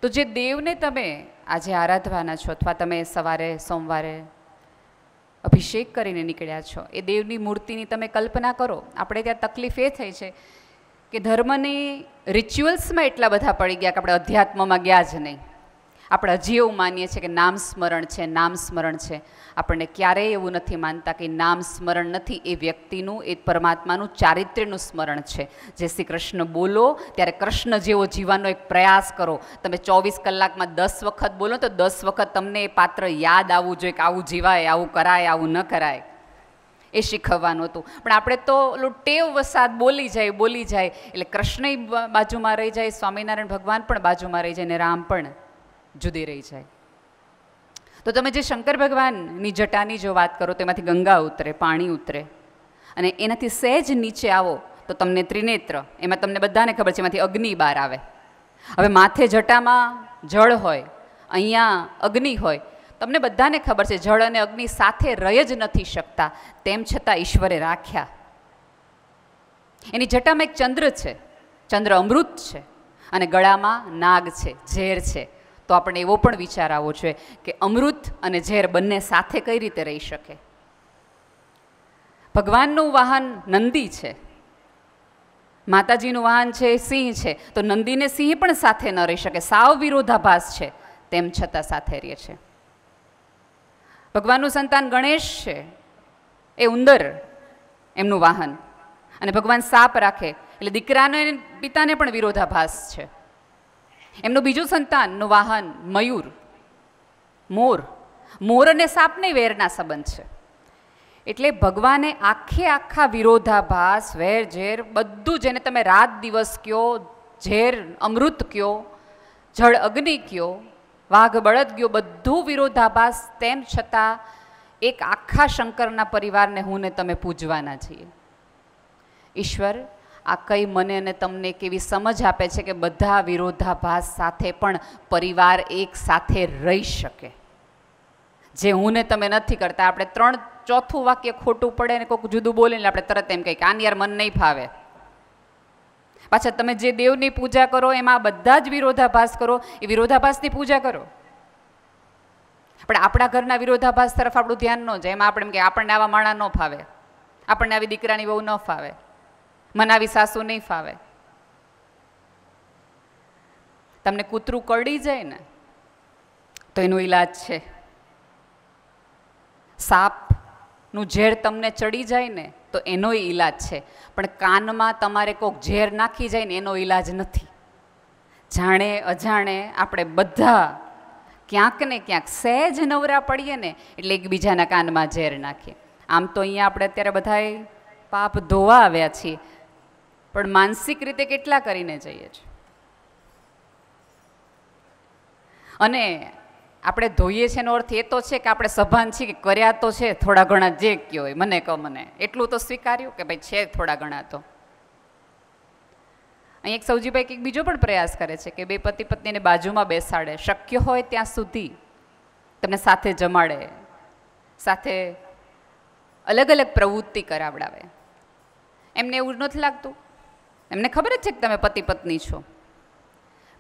તો જે દેવને તમે આજે આરાધવાના છો, અથવા તમે સવારે સોમવારે અભિષેક કરીને નીકળ્યા છો, એ દેવની મૂર્તિની તમે કલ્પના કરો. આપણે ત્યાં તકલીફ એ થઈ છે કે ધર્મની રિચ્યુઅલ્સમાં એટલા બધા પડી ગયા કે આપણે અધ્યાત્મમાં ગયા જ નહીં. આપણે હજી એવું માનીએ છીએ કે નામ સ્મરણ છે, નામ સ્મરણ છે. આપણને ક્યારેય એવું નથી માનતા કે નામ સ્મરણ નથી, એ વ્યક્તિનું, એ પરમાત્માનું ચારિત્ર્યનું સ્મરણ છે. જે શ્રી કૃષ્ણ બોલો ત્યારે કૃષ્ણ જેવો જીવવાનો એક પ્રયાસ કરો. તમે 24 કલાકમાં 10 વખત બોલો તો 10 વખત તમને એ પાત્ર યાદ આવવું જોઈએ કે આવું જીવાય, આવું કરાય, આવું ન કરાય. એ શીખવવાનું હતું. પણ આપણે તો ઓલું ટેવ વસાત બોલી જાય એટલે કૃષ્ણ બાજુમાં રહી જાય, સ્વામિનારાયણ ભગવાન પણ બાજુમાં રહી જાય, ને રામ પણ જુદી રહી જાય. તો તમે જે શંકર ભગવાનની જટાની જો વાત કરો, તેમાંથી ગંગા ઉતરે, પાણી ઉતરે, અને એનાથી સહેજ નીચે આવો તો તમને ત્રિનેત્ર, એમાં તમને બધાને ખબર છે એમાંથી અગ્નિ બહાર આવે. હવે માથે જટામાં જળ હોય, અહીંયા અગ્નિ હોય, તમને બધાને ખબર છે જળ અને અગ્નિ સાથે રહી જ નથી શકતા, તેમ છતાં ઈશ્વરે રાખ્યા. એની જટામાં એક ચંદ્ર છે, ચંદ્ર અમૃત છે, અને ગળામાં નાગ છે, ઝેર છે. તો આપણે એવો પણ વિચાર આવવો જોઈએ કે અમૃત અને ઝેર બંને સાથે કઈ રીતે રહી શકે. ભગવાનનું વાહન નંદી છે, માતાજીનું વાહન છે સિંહ છે, તો નંદીને સિંહ પણ સાથે ન રહી શકે, સાવ વિરોધાભાસ છે, તેમ છતાં સાથે રહે છે. ભગવાનનું સંતાન ગણેશ છે, એ ઉંદર એમનું વાહન, અને ભગવાન સાપ રાખે એટલે દીકરાને પિતાને પણ વિરોધાભાસ છે. એમનું બીજું સંતાનનું વાહન મયુર, મોર. મોર અને સાપને વેરના સંબંધ છે. એટલે ભગવાને આખા વિરોધાભાસ, વેર ઝેર બધું, જેને તમે રાત દિવસ કયો, ઝેર અમૃત કયો, જળ અગ્નિ કયો, વાઘ બળદ કયો, બધું વિરોધાભાસ, તેમ છતાં એક આખા શંકરના પરિવારને હું ને તમે પૂજવાના છીએ. ઈશ્વર આ કઈ મને અને તમને કેવી સમજ આપે છે કે બધા વિરોધાભાસ સાથે પણ પરિવાર એક સાથે રહી શકે, જે હું ને તમે નથી કરતા. આપણે ચોથું વાક્ય ખોટું પડે ને કોઈક જુદું બોલે ને આપણે તરત એમ કહીએ કે આને યાર મન નહીં ફાવે. પાછા તમે જે દેવની પૂજા કરો એમાં બધા જ વિરોધાભાસ કરો, એ વિરોધાભાસની પૂજા કરો. પણ આપણા ઘરના વિરોધાભાસ તરફ આપણું ધ્યાન ન જાય. એમાં આપણે એમ કે આપણને આવા માણા ન ફાવે, આપણને આવી દીકરાની બહુ ન ફાવે, મને આવી સાસુ નહીં ફાવે. તમને કૂતરું કરડી જાય ને તો એનો ઈલાજ છે. સાપનું ઝેર તમને ચડી જાય ને તો એનો ઈલાજ છે. પણ કાનમાં તમારે કોઈક ઝેર નાખી જાય ને એનો ઈલાજ નથી. જાણે અજાણે આપણે બધા ક્યાંક ને ક્યાંક સહેજ નવરા પડીએ ને એટલે એકબીજાના કાનમાં ઝેર નાખીએ. આમ તો અહીંયા આપણે અત્યારે બધાએ પાપ ધોવા આવ્યા છીએ, પણ માનસિક રીતે કેટલા કરીને જઈએ છીએ. અને આપણે ધોઈએ છીએ એનો અર્થ એ તો છે કે આપણે સભાન છીએ કે કર્યા તો છે થોડા ઘણા, જે કયો હોય મને કહો, મને એટલું તો સ્વીકાર્યું કે ભાઈ છે થોડા ઘણા. તો અહીં એક સૌજીભાઈ કંઈક બીજો પણ પ્રયાસ કરે છે કે બે પતિ પત્નીને બાજુમાં બેસાડે, શક્ય હોય ત્યાં સુધી તમને સાથે જમાડે, સાથે અલગ અલગ પ્રવૃત્તિ કરાવડાવે. એમને એવું નથી લાગતું, એમને ખબર જ છે કે તમે પતિ પત્ની છો,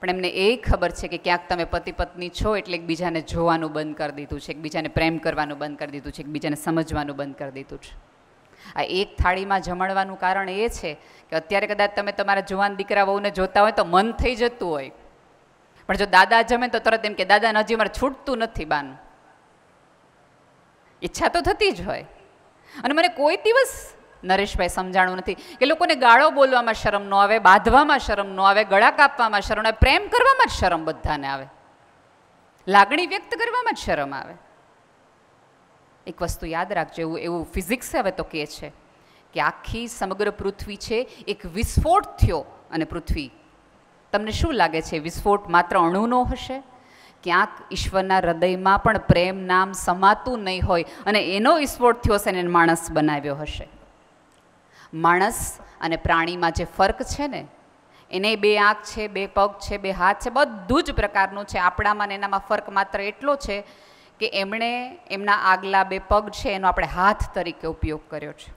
પણ એમને એ ખબર છે કે ક્યાંક તમે પતિ પત્ની છો એટલે એકબીજાને જોવાનું બંધ કરી દીધું છે, એકબીજાને પ્રેમ કરવાનું બંધ કરી દીધું છે, એકબીજાને સમજવાનું બંધ કરી દીધું છે. આ એક થાળીમાં જમાડવાનું કારણ એ છે કે અત્યારે કદાચ તમે તમારા જુવાન દીકરા વહુને જોતા હોય તો મન થઈ જતું હોય, પણ જો દાદા જમે તો તરત એમ કે દાદાને હજી મારે છૂટતું નથી બાનું. ઈચ્છા તો થતી જ હોય. અને મને કોઈ દિવસ નરેશભાઈ સમજાણું નથી કે લોકોને ગાળો બોલવામાં શરમ ન આવે, બાંધવામાં શરમ ન આવે, ગળા કાપવામાં શરમ આવે, પ્રેમ કરવામાં જ શરમ બધાને આવે, લાગણી વ્યક્ત કરવામાં જ શરમ આવે. એક વસ્તુ યાદ રાખજો, એવું ફિઝિક્સ હવે તો કહે છે કે આખી સમગ્ર પૃથ્વી છે એક વિસ્ફોટ થયો અને પૃથ્વી, તમને શું લાગે છે વિસ્ફોટ માત્ર અણુનો હશે? ક્યાંક ઈશ્વરના હૃદયમાં પણ પ્રેમ નામ સમાતું નહીં હોય અને એનો વિસ્ફોટ થયો હશે ને માણસ બનાવ્યો હશે. માણસ અને પ્રાણીમાં જે ફર્ક છે ને, એને બે આંખ છે, બે પગ છે, બે હાથ છે, બધું જ પ્રકારનું છે. આપણામાં ને એનામાં ફર્ક માત્ર એટલો છે કે એમણે એમના આગલા બે પગ છે એનો આપણે હાથ તરીકે ઉપયોગ કર્યો છે.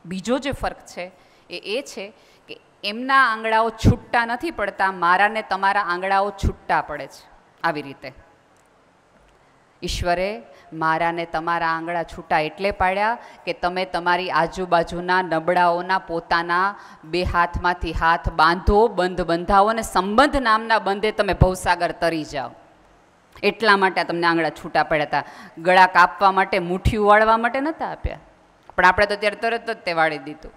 બીજો જે ફર્ક છે એ છે કે એમના આંગળાઓ છૂટા નથી પડતા, મારા ને તમારા આંગળાઓ છૂટા પડે છે. આવી રીતે ઈશ્વરે મારા ને તમારા આંગળા છૂટા એટલે પાડ્યા કે તમે તમારી આજુબાજુના નબળાઓના પોતાના બે હાથમાંથી હાથ બાંધો, બંધ બંધાવો અને સંબંધ નામના બંધે તમે ભવસાગર તરી જાઓ. એટલા માટે તમને આંગળા છૂટા પડ્યા હતા. ગળા કાપવા માટે, મુઠ્ઠી વાળવા માટે નહોતા આપ્યા, પણ આપણે તો ત્યારે તરત જ તે વાળી દીધું.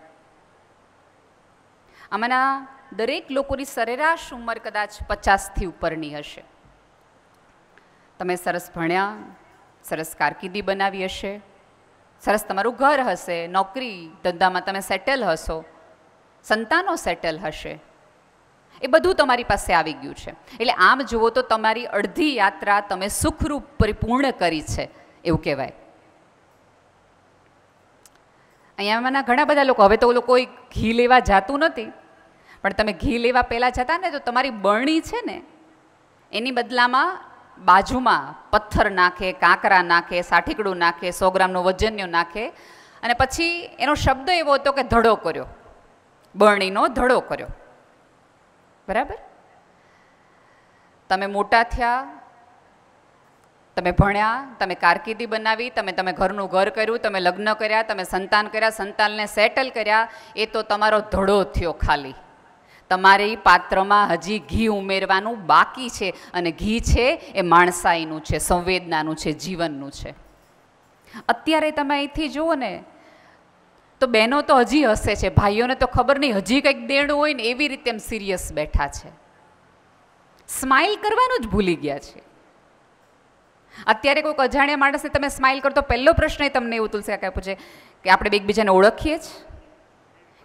આમાંના દરેક લોકોની સરેરાશ ઉંમર કદાચ 50થી ઉપરની હશે. તમે સરસ ભણ્યા, સરસ કારકિર્દી બનાવી હશે, સરસ તમારું ઘર હશે, નોકરી ધંધામાં તમે સેટલ હશો, સંતાનો સેટલ હશે, એ બધું તમારી પાસે આવી ગયું છે. એટલે આમ જુઓ તો તમારી અડધી યાત્રા તમે સુખરૂપ પરિપૂર્ણ કરી છે એવું કહેવાય. અહીંયામાંના ઘણા બધા લોકો, હવે તો કોઈ ઘી લેવા જાતું નથી, પણ તમે ઘી લેવા પહેલાં જતા ને તો તમારી બરણી છે ને એની બદલામાં બાજુમાં પથ્થર નાખે, કાંકરા નાખે, સાઠીકડું નાખે, 100 ગ્રામનું વજન્યો નાખે, અને પછી એનો શબ્દ એવો હતો કે ધડો કર્યો, બરણીનો ધડો કર્યો. બરાબર? તમે મોટા થયા, તમે ભણ્યા, તમે કારકિર્દી બનાવી, તમે ઘરનું ઘર કર્યું, તમે લગ્ન કર્યા, તમે સંતાન કર્યા, સંતાનને સેટલ કર્યા, એ તો તમારો ધડો થયો ખાલી. તમારે પાત્રમાં હજી ઘી ઉમેરવાનું બાકી છે, અને ઘી છે એ માણસાઈનું છે, સંવેદનાનું છે, જીવનનું છે. અત્યારે તમે અહીંથી જુઓ ને તો બહેનો તો હજી હસે છે, ભાઈઓને તો ખબર નહીં હજી કંઈક દેણું હોય ને એવી રીતે એમ સિરિયસ બેઠા છે, સ્માઇલ કરવાનું જ ભૂલી ગયા છે. અત્યારે કોઈક અજાણ્યા માણસને તમે સ્માઇલ કરતો પહેલો પ્રશ્ન એ તમને એવું તુલસી કાકા પૂછે કે આપણે એકબીજાને ઓળખીએ જ?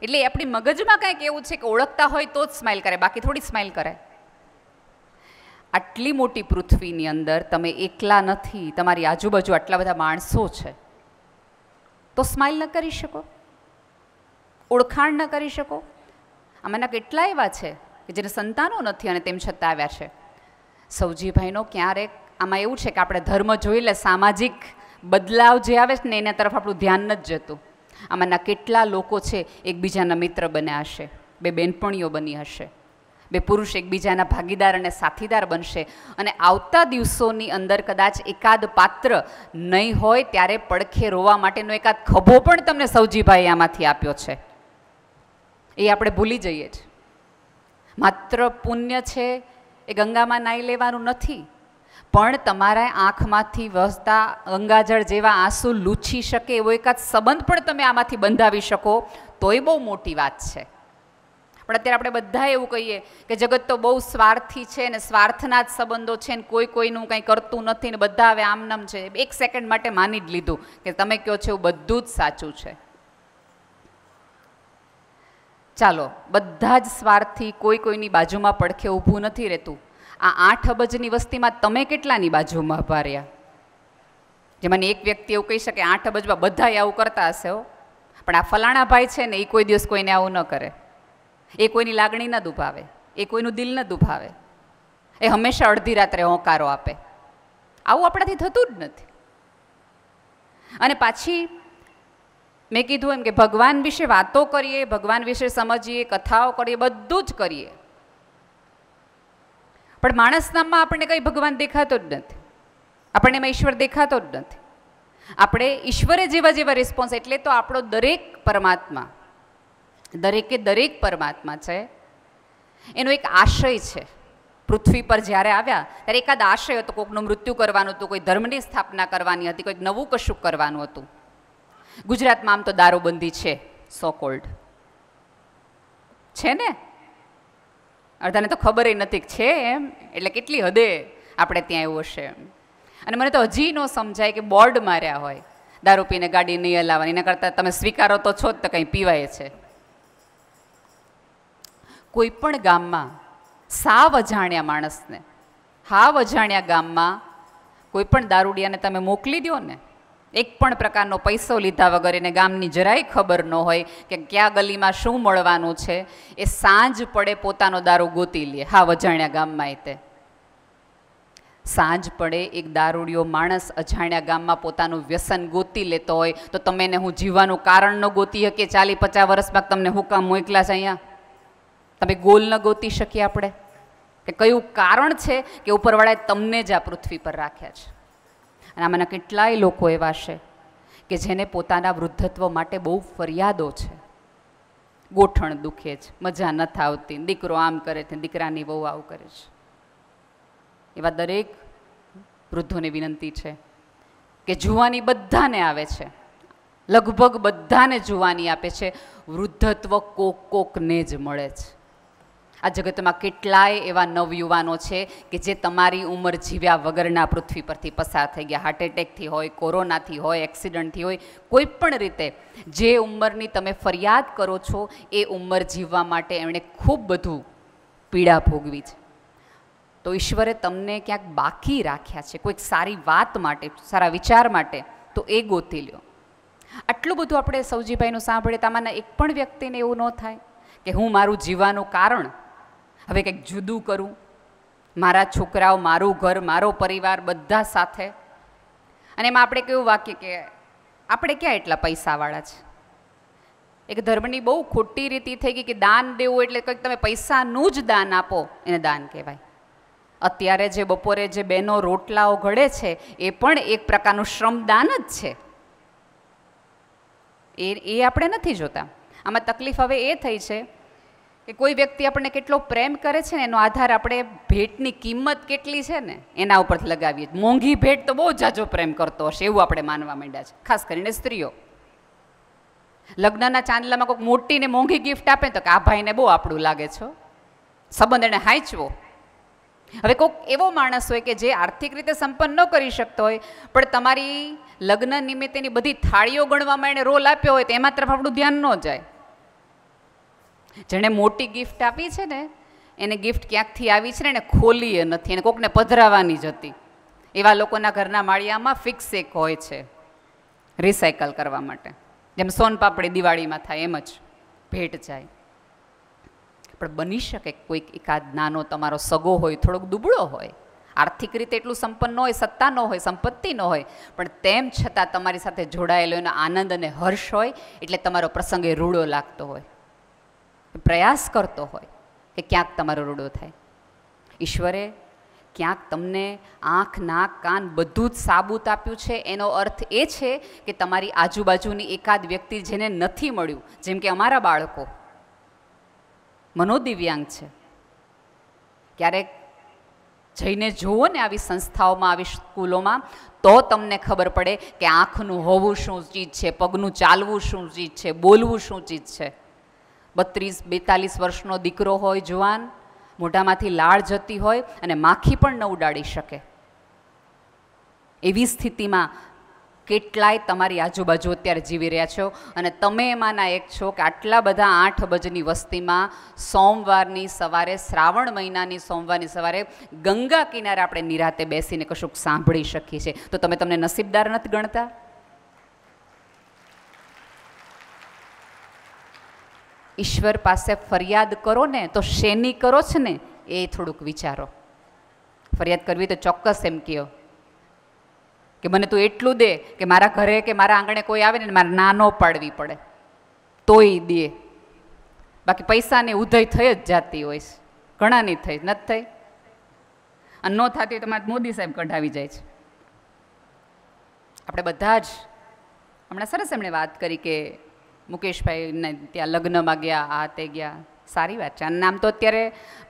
એટલે આપણી મગજમાં કંઈક એવું છે કે ઓળખતા હોય તો જ સ્માઇલ કરે, બાકી થોડી સ્માઇલ કરે. આટલી મોટી પૃથ્વીની અંદર તમે એકલા નથી, તમારી આજુબાજુ આટલા બધા માણસો છે, તો સ્માઇલ ન કરી શકો, ઓળખાણ ન કરી શકો. આમાંના કેટલા એવા છે કે જેને સંતાનો નથી અને તેમ છતાં આવ્યા છે. સૌજીભાઈનો ક્યારેક આમાં એવું છે કે આપણે ધર્મ જોઈ લે, સામાજિક બદલાવ જે આવે છે ને એના તરફ આપણું ધ્યાન નથી જતું. આમાંના કેટલા લોકો છે એકબીજાના મિત્ર બન્યા હશે, બે બેનપણીઓ બની હશે, બે પુરુષ એકબીજાના ભાગીદાર અને સાથીદાર બનશે, અને આવતા દિવસોની અંદર કદાચ એકાદ પાત્ર નહીં હોય ત્યારે પડખે રોવા માટેનો એકાદ ખભો પણ તમને સૌજીભાઈ આમાંથી આપ્યો છે. એ આપણે ભૂલી જઈએ છીએ. માત્ર પુણ્ય છે એ ગંગામાં નાહી લેવાનું નથી, પણ તમારા આંખમાંથી વસતા ગંગાજળ જેવા આંસુ લૂછી શકે એવો એકાદ સંબંધ પણ તમે આમાંથી બંધાવી શકો તો એ બહુ મોટી વાત છે. પણ અત્યારે આપણે બધા એવું કહીએ કે જગત તો બહુ સ્વાર્થી છે ને સ્વાર્થના જ સંબંધો છે ને કોઈ કોઈનું કંઈ કરતું નથી ને બધા હવે આમનામ છે. એક સેકન્ડ માટે માની જ લીધું કે તમે કહો છો એવું બધું જ સાચું છે. ચાલો, બધા જ સ્વાર્થી, કોઈ કોઈની બાજુમાં પડખે ઊભું નથી રહેતું. આ 8 અબજની વસ્તીમાં તમે કેટલાની બાજુમાં ઊભા રહ્યા? જેમાં એક વ્યક્તિ એવું કહી શકે 8 અબજમાં બધા આવું કરતા હશે હો, પણ આ ફલાણા ભાઈ છે ને એ કોઈ દિવસ કોઈને આવું ન કરે, એ કોઈની લાગણી ન દુભાવે, એ કોઈનું દિલ ન દુભાવે, એ હંમેશા અડધી રાત્રે હોંકારો આપે. આવું આપણાથી થતું જ નથી. અને પાછી મેં કીધું એમ કે ભગવાન વિશે વાતો કરીએ, ભગવાન વિશે સમજીએ, કથાઓ કરીએ, બધું જ કરીએ, પણ માણસનામાં આપણને કંઈ ભગવાન દેખાતો જ નથી, આપણને એમાં ઈશ્વર દેખાતો જ નથી. આપણે ઈશ્વરે જેવા જેવા રિસ્પોન્સ, એટલે તો આપણો દરેક પરમાત્મા, દરેકે દરેક પરમાત્મા છે એનો એક આશય છે. પૃથ્વી પર જ્યારે આવ્યા ત્યારે એકાદ આશય હતો, કોઈકનું મૃત્યુ કરવાનું હતું, કોઈ ધર્મની સ્થાપના કરવાની હતી, કોઈક નવું કશુંક કરવાનું હતું. ગુજરાતમાં આમ તો દારૂબંધી છે, સો કોલ્ડ છે ને, અડધાને તો ખબર નથી છે એમ, એટલે કેટલી હદે આપણે ત્યાં એવું હશે. અને મને તો હજી ન સમજાય કે બોર્ડ માર્યા હોય દારૂ પીને ગાડી નહીં હલાવવાની, એના કરતાં તમે સ્વીકારો તો છો જ તો કંઈ પીવાય છે. કોઈ પણ ગામમાં સાવ અજાણ્યા માણસને, હાવ અજાણ્યા ગામમાં કોઈ પણ દારૂડિયાને તમે મોકલી દો ને, એક પણ પ્રકારનો પૈસો લીધા વગર, એને ગામની જરાય ખબર ન હોય કે ક્યાં ગલીમાં શું મળવાનું છે, એ સાંજ પડે પોતાનો દારૂ ગોતી લે. હાવ અજાણ્યા ગામમાં તે સાંજ પડે એક દારૂડિયો માણસ અજાણ્યા ગામમાં પોતાનું વ્યસન ગોતી લેતો હોય તો તમે એને હું જીવવાનું કારણ ન ગોતી શકીએ? 40-50 વર્ષ બાદ તમને હું કામ મોકલા છે અહીંયા? તમે ગોલ ન ગોતી શકીએ આપણે કે કયું કારણ છે કે ઉપરવાળાએ તમને જ આ પૃથ્વી પર રાખ્યા છે? અને આમાંના કેટલાય લોકો એવા છે કે જેને પોતાના વૃદ્ધત્વ માટે બહુ ફરિયાદો છે. ગોઠણ દુખે છે, મજા નથી આવતી, દીકરો આમ કરે છે, દીકરાની બહુ આવું કરે છે. એવા દરેક વૃદ્ધોને વિનંતી છે કે જુવાની બધાને આવે છે, લગભગ બધાને જુવાની આપે છે, વૃદ્ધત્વ કોકને જ મળે છે. આ જગતમાં કેટલાય એવા નવયુવાનો છે કે જે તમારી ઉંમર જીવ્યા વગરના પૃથ્વી પરથી પસાર થઈ ગયા. હાર્ટ એટેકથી હોય, કોરોનાથી હોય, એક્સિડન્ટથી હોય, કોઈ પણ રીતે જે ઉંમરની તમે ફરિયાદ કરો છો એ ઉંમર જીવવા માટે એમણે ખૂબ બધું પીડા ભોગવી છે. તો ઈશ્વરે તમને ક્યાંક બાકી રાખ્યા છે કોઈક સારી વાત માટે, સારા વિચાર માટે, તો એ ગોતી લ્યો. આટલું બધું આપણે સૌજીભાઈનું સાંભળીએ, તમારા એક પણ વ્યક્તિને એવું ન થાય કે હું મારું જીવવાનું કારણ હવે કંઈક જુદું કરું, મારા છોકરાઓ, મારું ઘર, મારો પરિવાર બધા સાથે. અને એમાં આપણે કેવું વાક્ય કે આપણે ક્યાં એટલા પૈસાવાળા છે. એક ધર્મની બહુ ખોટી રીતિ થઈ ગઈ કે દાન દેવું એટલે કંઈક તમે પૈસાનું જ દાન આપો એને દાન કહેવાય. અત્યારે જે બપોરે જે બહેનો રોટલાઓ ઘડે છે એ પણ એક પ્રકારનું શ્રમદાન જ છે. એ આપણે નથી જોતા. આમાં તકલીફ હવે એ થઈ છે કે કોઈ વ્યક્તિ આપણને કેટલો પ્રેમ કરે છે ને એનો આધાર આપણે ભેટની કિંમત કેટલી છે ને એના ઉપરથી લગાવીએ. મોંઘી ભેટ તો બહુ જાજો પ્રેમ કરતો હશે એવું આપણે માનવા માંડ્યા છે, ખાસ કરીને સ્ત્રીઓ. લગ્નના ચાંદલામાં કોઈક મોટી ને મોંઘી ગિફ્ટ આપે તો કે આ ભાઈને બહુ આપણું લાગે છે, સંબંધ એને હાંચવો. હવે કોઈક એવો માણસ હોય કે જે આર્થિક રીતે સંપન્ન ન કરી શકતો હોય પણ તમારી લગ્ન નિમિત્તેની બધી થાળીઓ ગણવામાં એણે રોલ આપ્યો હોય તો એમાં તરફ આપણું ધ્યાન ન જાય. જેણે મોટી ગિફ્ટ આપી છે ને એને ગિફ્ટ ક્યાંકથી આવી છે ને એને ખોલી એ નથી, એને કોકને પધરાવાની જ હતી. એવા લોકોના ઘરના માળિયામાં ફિક્સ એક હોય છે રિસાયકલ કરવા માટે, જેમ સોનપાપડી દિવાળીમાં થાય એમ જ ભેટ જાય. પણ બની શકે કોઈક એકાદ નાનો તમારો સગો હોય, થોડોક દુબળો હોય, આર્થિક રીતે એટલું સંપન્ન ન હોય, સત્તા ન હોય, સંપત્તિ ન હોય, પણ તેમ છતાં તમારી સાથે જોડાયેલો એનો આનંદ અને હર્ષ હોય એટલે તમારો પ્રસંગ એ રૂડો લાગતો હોય, પ્રયાસ કરતો હોય કે ક્યાંક તમારો રૂડો થાય. ઈશ્વરે ક્યાંક તમને આંખ, નાક, કાન બધું જ સાબુત આપ્યું છે. એનો અર્થ એ છે કે તમારી આજુબાજુની એકાદ વ્યક્તિ જેને નથી મળ્યું, જેમ કે અમારા બાળકો મનોદિવ્યાંગ છે, ક્યારેક જઈને જુઓ ને આવી સંસ્થાઓમાં, આવી સ્કૂલોમાં, તો તમને ખબર પડે કે આંખનું હોવું શું ચીજ છે, પગનું ચાલવું શું ચીજ છે, બોલવું શું ચીજ છે. 32-42 વર્ષનો દીકરો હોય, જુવાન, મોઢામાંથી લાળ જતી હોય અને માખી પણ ન ઉડાડી શકે એવી સ્થિતિમાં કેટલાય તમારી આજુબાજુ અત્યારે જીવી રહ્યા છો. અને તમે એમાંના એક છો કે આટલા બધા 8 અબજની વસ્તીમાં સોમવારની સવારે, શ્રાવણ મહિનાની સોમવારની સવારે ગંગા કિનારે આપણે નિરાતે બેસીને કશુંક સાંભળી શકીએ છીએ. તો તમે તમને નસીબદાર નથી ગણતા? ઈશ્વર પાસે ફરિયાદ કરો ને તો શેની કરો છો ને એ થોડુંક વિચારો. ફરિયાદ કરવી તો ચોક્કસ એમ કહો કે મને તું એટલું દે કે મારા ઘરે કે મારા આંગણે કોઈ આવે ને મારે ના ન પાડવી પડે તોય દે. બાકી પૈસાની ઉધઈ થઈ જ જાતી હોય છે, ઘણાની થઈ નથી થઈ, અને ન થતી હોય તો મારે મોદી સાહેબ કઢાવી જાય છે. આપણે બધા જ હમણાં સરસ એમણે વાત કરી કે મુકેશભાઈને ત્યાં લગ્નમાં ગયા, આ તે ગયા, સારી વાત છે. આનું નામ તો અત્યારે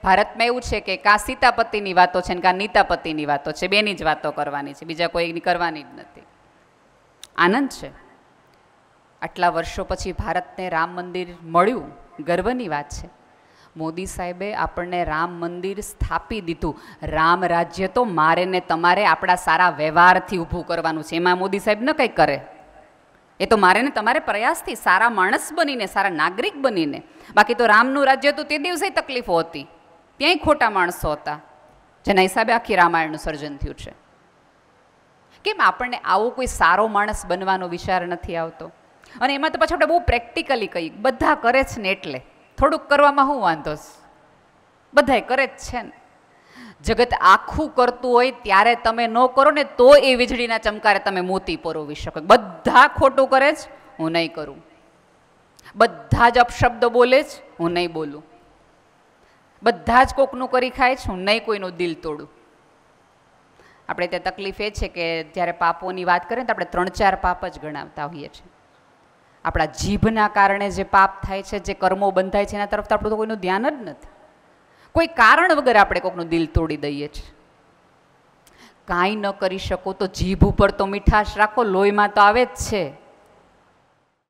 ભારતમાં એવું છે કે કાં સીતાપતિની વાતો છે ને કાં નીતાપતિની વાતો છે, બેની જ વાતો કરવાની છે, બીજા કોઈની કરવાની જ નથી. આનંદ છે. આટલા વર્ષો પછી ભારતને રામ મંદિર મળ્યું, ગર્વની વાત છે. મોદી સાહેબે આપણને રામ મંદિર સ્થાપી દીધું. રામ રાજ્ય તો મારે ને તમારે આપણા સારા વ્યવહારથી ઊભું કરવાનું છે. એમાં મોદી સાહેબ ન કંઈ કરે, એ તો મારે ને તમારે પ્રયાસથી સારા માણસ બનીને, સારા નાગરિક બનીને. બાકી તો રામનું રાજ્ય તો તે દિવસે તકલીફો હતી, ત્યાંય ખોટા માણસો હતા, જેના હિસાબે આખી રામાયણનું સર્જન થયું છે. કેમ આપણને આવો કોઈ સારો માણસ બનવાનો વિચાર નથી આવતો? અને એમાં તો પછી આપણે બહુ પ્રેક્ટિકલી કહીએ, બધા કરે છે ને એટલે થોડુંક કરવામાં શું વાંધો છે, બધાય કરે જ છે ને. જગત આખું કરતું હોય ત્યારે તમે ન કરો ને તો એ વીજળીના ચમકારે તમે મોતી પરોવી શકો. બધા ખોટું કરે જ, હું નહીં કરું. બધા જ અપશબ્દ બોલે જ, હું નહીં બોલું. બધા જ કોકનું કરી ખાય છું, નહીં કોઈનું દિલ તોડું. આપણે ત્યાં તકલીફ એ છે કે જ્યારે પાપોની વાત કરીએ તો આપણે 3-4 પાપ જ ગણાવતા હોઈએ છીએ. આપણા જીભના કારણે જે પાપ થાય છે, જે કર્મો બંધાય છે, એના તરફ તો આપણું તો કોઈનું ધ્યાન જ નથી. કોઈ કારણ વગર આપણે કોઈકનું દિલ તોડી દઈએ છીએ. કાંઈ ન કરી શકો તો જીભ ઉપર તો મીઠાશ રાખો, લોહીમાં તો આવે જ છે.